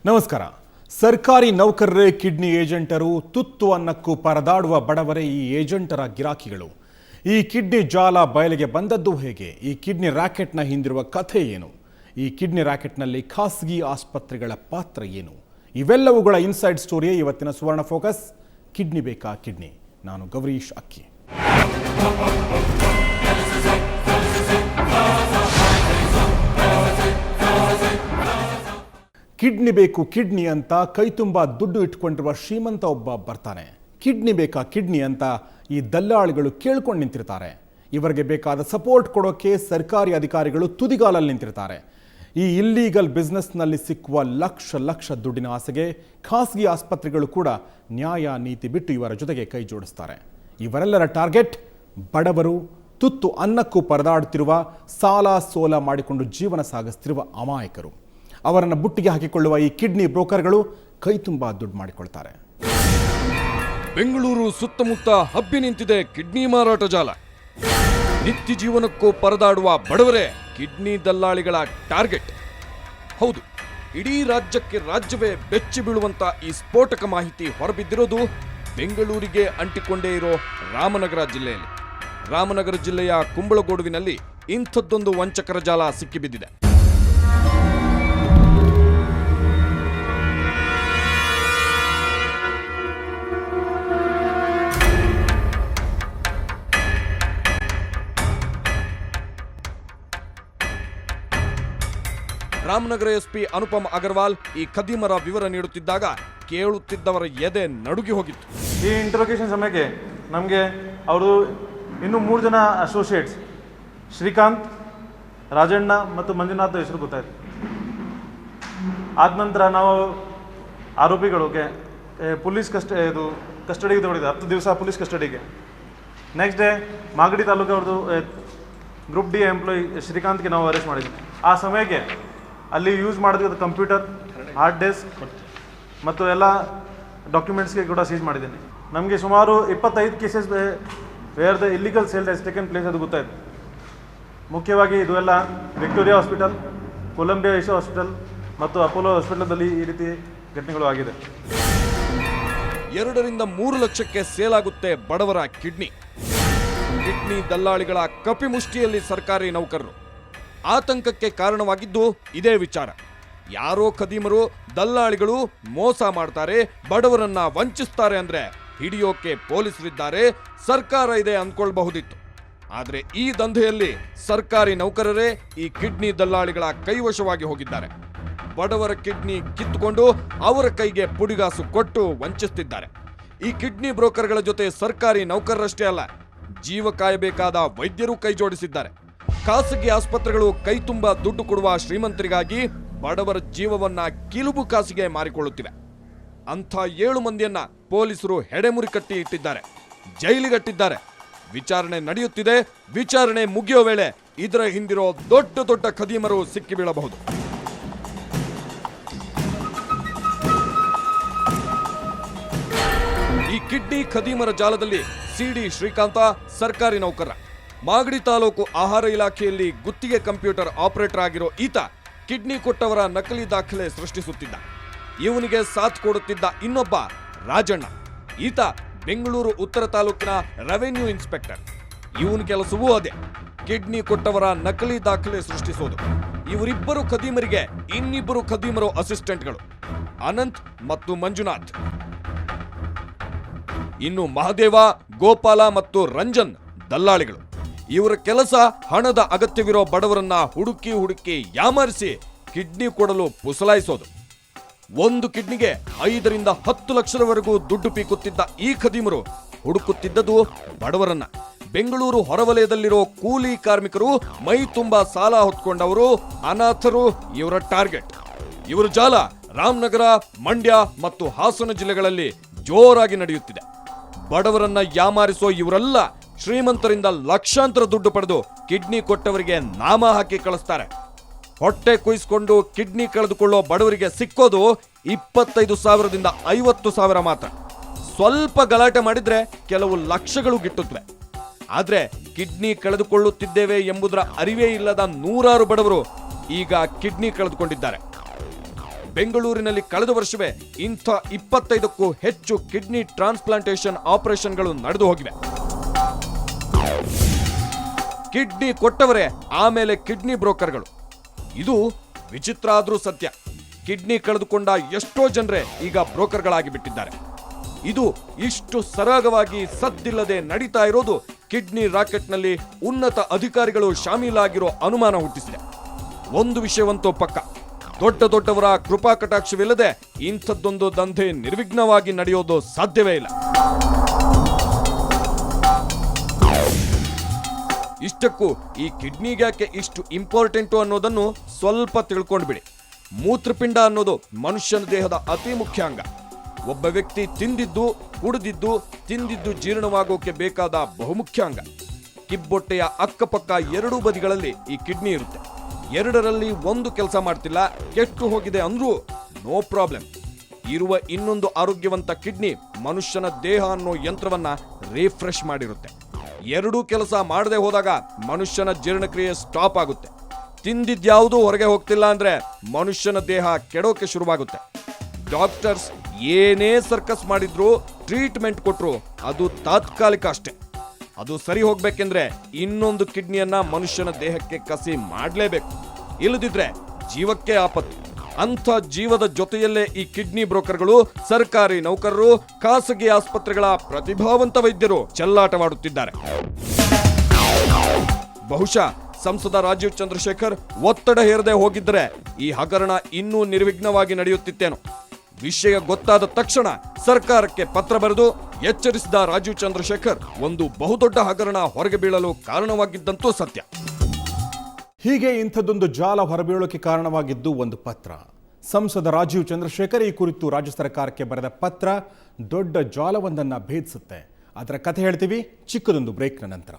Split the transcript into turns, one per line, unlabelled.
ನಮಸ್ಕಾರ. ಸರ್ಕಾರಿ ನೌಕರರೇ ಕಿಡ್ನಿ ಏಜೆಂಟರು, ತುತ್ತು ಅನ್ನಕ್ಕೂ ಪರದಾಡುವ ಬಡವರೇ ಈ ಏಜೆಂಟರ ಗಿರಾಕಿಗಳು. ಈ ಕಿಡ್ನಿ ಜಾಲ ಬಯಲಿಗೆ ಬಂದದ್ದು ಹೇಗೆ? ಈ ಕಿಡ್ನಿ ರ್ಯಾಕೆಟ್ನ ಹಿಂದಿರುವ ಕಥೆ ಏನು? ಈ ಕಿಡ್ನಿ ರ್ಯಾಕೆಟ್ನಲ್ಲಿ ಖಾಸಗಿ ಆಸ್ಪತ್ರೆಗಳ ಪಾತ್ರ ಏನು? ಇವೆಲ್ಲವುಗಳ ಇನ್ಸೈಡ್ ಸ್ಟೋರಿಯೇ ಇವತ್ತಿನ ಸುವರ್ಣ ಫೋಕಸ್. ಕಿಡ್ನಿ ಬೇಕಾ ಕಿಡ್ನಿ. ನಾನು ಗೌರೀಶ್ ಅಕ್ಕಿ. ಕಿಡ್ನಿ ಬೇಕು ಕಿಡ್ನಿ ಅಂತ ಕೈ ತುಂಬ ದುಡ್ಡು ಇಟ್ಕೊಂಡಿರುವ ಶ್ರೀಮಂತ ಒಬ್ಬ ಬರ್ತಾನೆ. ಕಿಡ್ನಿ ಬೇಕಾ ಕಿಡ್ನಿ ಅಂತ ಈ ದಲ್ಲಾಳಿಗಳು ಕೇಳ್ಕೊಂಡು ನಿಂತಿರ್ತಾರೆ. ಇವರಿಗೆ ಬೇಕಾದ ಸಪೋರ್ಟ್ ಕೊಡೋಕೆ ಸರ್ಕಾರಿ ಅಧಿಕಾರಿಗಳು ತುದಿಗಾಲಲ್ಲಿ ನಿಂತಿರ್ತಾರೆ. ಈ ಇಲ್ಲೀಗಲ್ ಬಿಸ್ನೆಸ್ನಲ್ಲಿ ಸಿಕ್ಕುವ ಲಕ್ಷ ದುಡ್ಡಿನ ಆಸೆಗೆ ಖಾಸಗಿ ಆಸ್ಪತ್ರೆಗಳು ಕೂಡ ನ್ಯಾಯ ನೀತಿ ಬಿಟ್ಟು ಇವರ ಜೊತೆಗೆ ಕೈ ಜೋಡಿಸ್ತಾರೆ. ಇವರೆಲ್ಲರ ಟಾರ್ಗೆಟ್ ಬಡವರು, ತುತ್ತು ಅನ್ನಕ್ಕೂ ಪರದಾಡುತ್ತಿರುವ, ಸಾಲ ಸೋಲ ಮಾಡಿಕೊಂಡು ಜೀವನ ಸಾಗಿಸ್ತಿರುವ ಅಮಾಯಕರು. ಅವರನ್ನು ಬುಟ್ಟಿಗೆ ಹಾಕಿಕೊಳ್ಳುವ ಈ ಕಿಡ್ನಿ ಬ್ರೋಕರ್ಗಳು ಕೈ ತುಂಬ ದುಡ್ಡು ಮಾಡಿಕೊಳ್ತಾರೆ.
ಬೆಂಗಳೂರು ಸುತ್ತಮುತ್ತ ಹಬ್ಬಿ ನಿಂತಿದೆ ಕಿಡ್ನಿ ಮಾರಾಟ ಜಾಲ. ನಿತ್ಯ ಜೀವನಕ್ಕೂ ಪರದಾಡುವ ಬಡವರೇ ಕಿಡ್ನಿ ದಲ್ಲಾಳಿಗಳ ಟಾರ್ಗೆಟ್. ಹೌದು, ಇಡೀ ರಾಜ್ಯವೇ ಬೆಚ್ಚಿ ಬೀಳುವಂತ ಈ ಸ್ಫೋಟಕ ಮಾಹಿತಿ ಹೊರಬಿದ್ದಿರೋದು ಬೆಂಗಳೂರಿಗೆ ಅಂಟಿಕೊಂಡೇ ಇರೋ ರಾಮನಗರ ಜಿಲ್ಲೆಯಲ್ಲಿ. ರಾಮನಗರ ಜಿಲ್ಲೆಯ ಕುಂಬಳಗೋಡುವಿನಲ್ಲಿ ಇಂಥದ್ದೊಂದು ವಂಚಕರ ಜಾಲ ಸಿಕ್ಕಿಬಿದ್ದಿದೆ. ರಾಮನಗರ ಎಸ್ಪಿ ಅನುಪಮ್ ಅಗರ್ವಾಲ್ ಈ ಖದೀಮರ ವಿವರ ನೀಡುತ್ತಿದ್ದಾಗ ಕೇಳುತ್ತಿದ್ದವರ ಎದೆ ನಡುಗಿ ಹೋಗಿತ್ತು.
ಈ ಇಂಟರೋಗೇಷನ್ ಸಮಯಕ್ಕೆ ನಮಗೆ ಅವರು ಇನ್ನೂ 3 ಜನ ಅಸೋಸಿಯೇಟ್ಸ್, ಶ್ರೀಕಾಂತ್, ರಾಜಣ್ಣ ಮತ್ತು ಮಂಜುನಾಥ್ ಹೆಸರು ಗೊತ್ತಾಯಿತು. ಆದ ನಂತರ ನಾವು ಆರೋಪಿಗಳಿಗೆ ಪೊಲೀಸ್ ಕಸ್ಟಡಿಗೆ ತಗೊಂಡಿದ್ದೆ. 10 ದಿವಸ ಪೊಲೀಸ್ ಕಸ್ಟಡಿಗೆ. ನೆಕ್ಸ್ಟ್ ಡೇ ಮಾಗಡಿ ತಾಲೂಕು ಅವ್ರದ್ದು ಗ್ರೂಪ್ ಡಿ ಎಂಪ್ಲಾಯಿ ಶ್ರೀಕಾಂತ್ಗೆ ನಾವು ಅರೆಸ್ಟ್ ಮಾಡಿದ್ವಿ. ಆ ಸಮಯಕ್ಕೆ ಅಲ್ಲಿ ಯೂಸ್ ಮಾಡಿದ ಕಂಪ್ಯೂಟರ್, ಹಾರ್ಡ್ ಡಿಸ್ಕ್ ಮತ್ತು ಎಲ್ಲ ಡಾಕ್ಯುಮೆಂಟ್ಸ್ಗೆ ಕೂಡ ಸೀಜ್ ಮಾಡಿದ್ದೀನಿ. ನಮಗೆ ಸುಮಾರು 25 cases where the illegal sale has taken place ಅದು ಗೊತ್ತಾಯಿತು. ಮುಖ್ಯವಾಗಿ ಇದು ಎಲ್ಲ Victoria hospital, Columbia Asia hospital ಮತ್ತು ಅಪೋಲೋ ಹಾಸ್ಪಿಟಲ್ದಲ್ಲಿ ಈ ರೀತಿ ಘಟನೆಗಳು ಆಗಿದೆ.
2 ರಿಂದ 3 ಲಕ್ಷಕ್ಕೆ ಸೇಲ್ ಆಗುತ್ತೆ ಬಡವರ ಕಿಡ್ನಿ. ಕಿಡ್ನಿ ದಲ್ಲಾಳಿಗಳ ಕಪಿಮುಷ್ಟಿಯಲ್ಲಿ ಸರ್ಕಾರಿ ನೌಕರರು. ಆತಂಕಕ್ಕೆ ಕಾರಣವಾಗಿದ್ದು ಇದೇ ವಿಚಾರ. ಯಾರೋ ಖದೀಮರು, ದಲ್ಲಾಳಿಗಳು ಮೋಸ ಮಾಡ್ತಾರೆ, ಬಡವರನ್ನ ವಂಚಿಸ್ತಾರೆ ಅಂದ್ರೆ ಹಿಡಿಯೋಕೆ ಪೊಲೀಸರಿದ್ದಾರೆ, ಸರ್ಕಾರ ಇದೆ ಅಂದ್ಕೊಳ್ಬಹುದಿತ್ತು. ಆದ್ರೆ ಈ ದಂಧೆಯಲ್ಲಿ ಸರ್ಕಾರಿ ನೌಕರರೇ ಈ ಕಿಡ್ನಿ ದಲ್ಲಾಳಿಗಳ ಕೈವಶವಾಗಿ ಹೋಗಿದ್ದಾರೆ. ಬಡವರ ಕಿಡ್ನಿ ಕಿತ್ತುಕೊಂಡು ಅವರ ಕೈಗೆ ಪುಡಿಗಾಸು ಕೊಟ್ಟು ವಂಚಿಸುತ್ತಿದ್ದಾರೆ. ಈ ಕಿಡ್ನಿ ಬ್ರೋಕರ್ಗಳ ಜೊತೆ ಸರ್ಕಾರಿ ನೌಕರರಷ್ಟೇ ಅಲ್ಲ, ಜೀವ ಕಾಯಬೇಕಾದ ವೈದ್ಯರು ಕೈ ಜೋಡಿಸಿದ್ದಾರೆ. ಖಾಸಗಿ ಆಸ್ಪತ್ರೆಗಳು ಕೈ ತುಂಬ ದುಡ್ಡು ಕೊಡುವ ಶ್ರೀಮಂತರಿಗಾಗಿ ಬಡವರ ಜೀವವನ್ನ ಕಿಲುಬು ಕಾಸಿಗೆ ಮಾರಿಕೊಳ್ಳುತ್ತಿವೆ. ಅಂಥ 7 ಮಂದಿಯನ್ನ ಪೊಲೀಸರು ಹೆಡೆಮುರಿ ಕಟ್ಟಿ ಇಟ್ಟಿದ್ದಾರೆ, ಜೈಲಿಗಟ್ಟಿದ್ದಾರೆ. ವಿಚಾರಣೆ ನಡೆಯುತ್ತಿದೆ. ವಿಚಾರಣೆ ಮುಗಿಯೋ ವೇಳೆ ಇದರ ಹಿಂದಿರೋ ದೊಡ್ಡ ಖದೀಮರು ಸಿಕ್ಕಿ ಬೀಳಬಹುದು. ಈ ಕಿಡ್ನಿ ಖದೀಮರ ಜಾಲದಲ್ಲಿ ಸಿಡಿ ಶ್ರೀಕಾಂತ ಸರ್ಕಾರಿ ನೌಕರ. ಮಾಗಡಿ ತಾಲೂಕು ಆಹಾರ ಇಲಾಖೆಯಲ್ಲಿ ಗುತ್ತಿಗೆ ಕಂಪ್ಯೂಟರ್ ಆಪರೇಟರ್ ಆಗಿರೋ ಈತ ಕಿಡ್ನಿ ಕೊಟ್ಟವರ ನಕಲಿ ದಾಖಲೆ ಸೃಷ್ಟಿಸುತ್ತಿದ್ದ. ಇವನಿಗೆ ಸಾಥ್ ಕೊಡುತ್ತಿದ್ದ ಇನ್ನೊಬ್ಬ ರಾಜಣ್ಣ. ಈತ ಬೆಂಗಳೂರು ಉತ್ತರ ತಾಲೂಕಿನ ರೆವೆನ್ಯೂ ಇನ್ಸ್ಪೆಕ್ಟರ್. ಇವನ ಕೆಲಸವೂ ಅದೇ, ಕಿಡ್ನಿ ಕೊಟ್ಟವರ ನಕಲಿ ದಾಖಲೆ ಸೃಷ್ಟಿಸೋದು. ಇವರಿಬ್ಬರು ಖದೀಮರಿಗೆ ಇನ್ನಿಬ್ಬರು ಖದೀಮರು ಅಸಿಸ್ಟೆಂಟ್ಗಳು, ಅನಂತ್ ಮತ್ತು ಮಂಜುನಾಥ್. ಇನ್ನು ಮಹದೇವ, ಗೋಪಾಲ ಮತ್ತು ರಂಜನ್ ದಲ್ಲಾಳಿಗಳು. ಇವರ ಕೆಲಸ ಹಣದ ಅಗತ್ಯವಿರೋ ಬಡವರನ್ನ ಹುಡುಕಿ ಯಾಮಾರಿಸಿ ಕಿಡ್ನಿ ಕೊಡಲು ಪುಸಲಾಯಿಸೋದು. ಒಂದು ಕಿಡ್ನಿಗೆ 5 ರಿಂದ 10 ಲಕ್ಷದವರೆಗೂ ದುಡ್ಡು ಪೀಕುತ್ತಿದ್ದ ಈ ಖದೀಮರು ಹುಡುಕುತ್ತಿದ್ದದು ಬಡವರನ್ನ. ಬೆಂಗಳೂರು ಹೊರವಲಯದಲ್ಲಿರೋ ಕೂಲಿ ಕಾರ್ಮಿಕರು, ಮೈ ತುಂಬಾ ಸಾಲ ಹೊತ್ಕೊಂಡವರು, ಅನಾಥರು ಇವರ ಟಾರ್ಗೆಟ್. ಇವರ ಜಾಲ ರಾಮನಗರ, ಮಂಡ್ಯ ಮತ್ತು ಹಾಸನ ಜಿಲ್ಲೆಗಳಲ್ಲಿ ಜೋರಾಗಿ ನಡೆಯುತ್ತಿದೆ. ಬಡವರನ್ನ ಯಾಮಾರಿಸೋ ಇವರೆಲ್ಲ ಶ್ರೀಮಂತರಿಂದ ಲಕ್ಷಾಂತರ ದುಡ್ಡು ಪಡೆದು ಕಿಡ್ನಿ ಕೊಟ್ಟವರಿಗೆ ನಾಮ ಹಾಕಿ ಕಳಿಸ್ತಾರೆ. ಹೊಟ್ಟೆ ಕುಯ್ಸ್ಕೊಂಡು ಕಿಡ್ನಿ ಕಳೆದುಕೊಳ್ಳೋ ಬಡವರಿಗೆ ಸಿಕ್ಕೋದು 25,000 ರಿಂದ 50,000 ಮಾತ್ರ. ಸ್ವಲ್ಪ ಗಲಾಟೆ ಮಾಡಿದ್ರೆ ಕೆಲವು ಲಕ್ಷಗಳು ಗಿಟ್ಟುತ್ತವೆ. ಆದ್ರೆ ಕಿಡ್ನಿ ಕಳೆದುಕೊಳ್ಳುತ್ತಿದ್ದೇವೆ ಎಂಬುದರ ಅರಿವೇ ಇಲ್ಲದ 100 ಬಡವರು ಈಗ ಕಿಡ್ನಿ ಕಳೆದುಕೊಂಡಿದ್ದಾರೆ. ಬೆಂಗಳೂರಿನಲ್ಲಿ ಕಳೆದ ವರ್ಷವೇ ಇಂಥ 25ಕ್ಕೂ ಹೆಚ್ಚು ಕಿಡ್ನಿ ಟ್ರಾನ್ಸ್ಪ್ಲಾಂಟೇಷನ್ ಆಪರೇಷನ್ಗಳು ನಡೆದು ಹೋಗಿವೆ. ಕಿಡ್ನಿ ಕೊಟ್ಟವರೇ ಆಮೇಲೆ ಕಿಡ್ನಿ ಬ್ರೋಕರ್ಗಳು. ಇದು ವಿಚಿತ್ರ ಆದ್ರೂ ಸತ್ಯ. ಕಿಡ್ನಿ ಕಳೆದುಕೊಂಡ ಎಷ್ಟೋ ಜನರೇ ಈಗ ಬ್ರೋಕರ್ಗಳಾಗಿ ಬಿಟ್ಟಿದ್ದಾರೆ. ಇದು ಇಷ್ಟು ಸರಾಗವಾಗಿ ಸದ್ದಿಲ್ಲದೆ ನಡೀತಾ ಇರೋದು ಕಿಡ್ನಿ ರಾಕೆಟ್ನಲ್ಲಿ ಉನ್ನತ ಅಧಿಕಾರಿಗಳು ಶಾಮೀಲಾಗಿರೋ ಅನುಮಾನ ಹುಟ್ಟಿಸಿದೆ. ಒಂದು ವಿಷಯವಂತೂ ಪಕ್ಕ, ದೊಡ್ಡವರ ಕೃಪಾ ಕಟಾಕ್ಷವಿಲ್ಲದೆ ಇಂಥದ್ದೊಂದು ದಂಧೆ ನಿರ್ವಿಘ್ನವಾಗಿ ನಡೆಯೋದು ಸಾಧ್ಯವೇ ಇಲ್ಲ. ಇಷ್ಟಕ್ಕೂ ಈ ಕಿಡ್ನಿಗ್ಯಾಕೆ ಇಷ್ಟು ಇಂಪಾರ್ಟೆಂಟು ಅನ್ನೋದನ್ನು ಸ್ವಲ್ಪ ತಿಳ್ಕೊಂಡ್ಬಿಡಿ. ಮೂತ್ರಪಿಂಡ ಅನ್ನೋದು ಮನುಷ್ಯನ ದೇಹದ ಅತಿ ಮುಖ್ಯ ಅಂಗ. ಒಬ್ಬ ವ್ಯಕ್ತಿ ತಿಂದಿದ್ದು ಜೀರ್ಣವಾಗೋಕೆ ಬೇಕಾದ ಬಹುಮುಖ್ಯ ಅಂಗ. ಕಿಬ್ಬೊಟ್ಟೆಯ ಅಕ್ಕಪಕ್ಕ ಎರಡೂ ಬದಿಗಳಲ್ಲಿ ಈ ಕಿಡ್ನಿ ಇರುತ್ತೆ. ಎರಡರಲ್ಲಿ ಒಂದು ಕೆಲಸ ಮಾಡ್ತಿಲ್ಲ, ಕೆಟ್ಟು ಹೋಗಿದೆ ಅಂದ್ರೂ ನೋ ಪ್ರಾಬ್ಲಮ್. ಇರುವ ಇನ್ನೊಂದು ಆರೋಗ್ಯವಂತ ಕಿಡ್ನಿ ಮನುಷ್ಯನ ದೇಹ ಅನ್ನೋ ಯಂತ್ರವನ್ನ ರಿಫ್ರೆಶ್ ಮಾಡಿರುತ್ತೆ. ಎರಡೂ ಕೆಲಸ ಮಾಡದೆ ಹೋದಾಗ ಮನುಷ್ಯನ ಜೀರ್ಣಕ್ರಿಯೆ ಸ್ಟಾಪ್ ಆಗುತ್ತೆ. ತಿಂದಿದ್ಯಾವುದೂ ಹೊರಗೆ ಹೋಗ್ತಿಲ್ಲ ಅಂದ್ರೆ ಮನುಷ್ಯನ ದೇಹ ಕೆಡೋಕೆ ಶುರುವಾಗುತ್ತೆ. ಡಾಕ್ಟರ್ಸ್ ಏನೇ ಸರ್ಕಸ್ ಮಾಡಿದ್ರು, ಟ್ರೀಟ್ಮೆಂಟ್ ಕೊಟ್ರು, ಅದು ತಾತ್ಕಾಲಿಕ ಅಷ್ಟೇ. ಅದು ಸರಿ ಹೋಗ್ಬೇಕೆಂದ್ರೆ ಇನ್ನೊಂದು ಕಿಡ್ನಿಯನ್ನ ಮನುಷ್ಯನ ದೇಹಕ್ಕೆ ಕಸಿ ಮಾಡಲೇಬೇಕು. ಇಲ್ಲದಿದ್ರೆ ಜೀವಕ್ಕೆ ಆಪತ್ತು. ಅಂಥ ಜೀವದ ಜೊತೆಯಲ್ಲೇ ಈ ಕಿಡ್ನಿ ಬ್ರೋಕರ್ಗಳು, ಸರ್ಕಾರಿ ನೌಕರರು, ಖಾಸಗಿ ಆಸ್ಪತ್ರೆಗಳ ಪ್ರತಿಭಾವಂತ ವೈದ್ಯರು ಚೆಲ್ಲಾಟವಾಡುತ್ತಿದ್ದಾರೆ. ಬಹುಶಃ ಸಂಸದ ರಾಜೀವ್ ಚಂದ್ರಶೇಖರ್ ಒತ್ತಡ ಹೇರದೆ ಹೋಗಿದ್ದರೆ ಈ ಹಗರಣ ಇನ್ನೂ ನಿರ್ವಿಘ್ನವಾಗಿ ನಡೆಯುತ್ತಿತ್ತೇನೋ. ವಿಷಯ ಗೊತ್ತಾದ ತಕ್ಷಣ ಸರ್ಕಾರಕ್ಕೆ ಪತ್ರ ಬರೆದು ಎಚ್ಚರಿಸಿದ ರಾಜೀವ್ ಚಂದ್ರಶೇಖರ್ ಒಂದು ಬಹುದೊಡ್ಡ ಹಗರಣ ಹೊರಗೆ ಬೀಳಲು ಕಾರಣವಾಗಿದ್ದಂತೂ ಸತ್ಯ.
ಹೀಗೆ ಇಂಥದ್ದೊಂದು ಜಾಲ ಹೊರಬೀಳೋಕೆ ಕಾರಣವಾಗಿದ್ದು ಒಂದು ಪತ್ರ. ಸಂಸದ ರಾಜೀವ್ ಚಂದ್ರಶೇಖರ್ ಈ ಕುರಿತು ರಾಜ್ಯ ಸರ್ಕಾರಕ್ಕೆ ಬರೆದ ಪತ್ರ ದೊಡ್ಡ ಜಾಲವೊಂದನ್ನು ಭೇದಿಸುತ್ತೆ. ಅದರ ಕಥೆ ಹೇಳ್ತೀವಿ ಚಿಕ್ಕದೊಂದು ಬ್ರೇಕ್ನ ನಂತರ.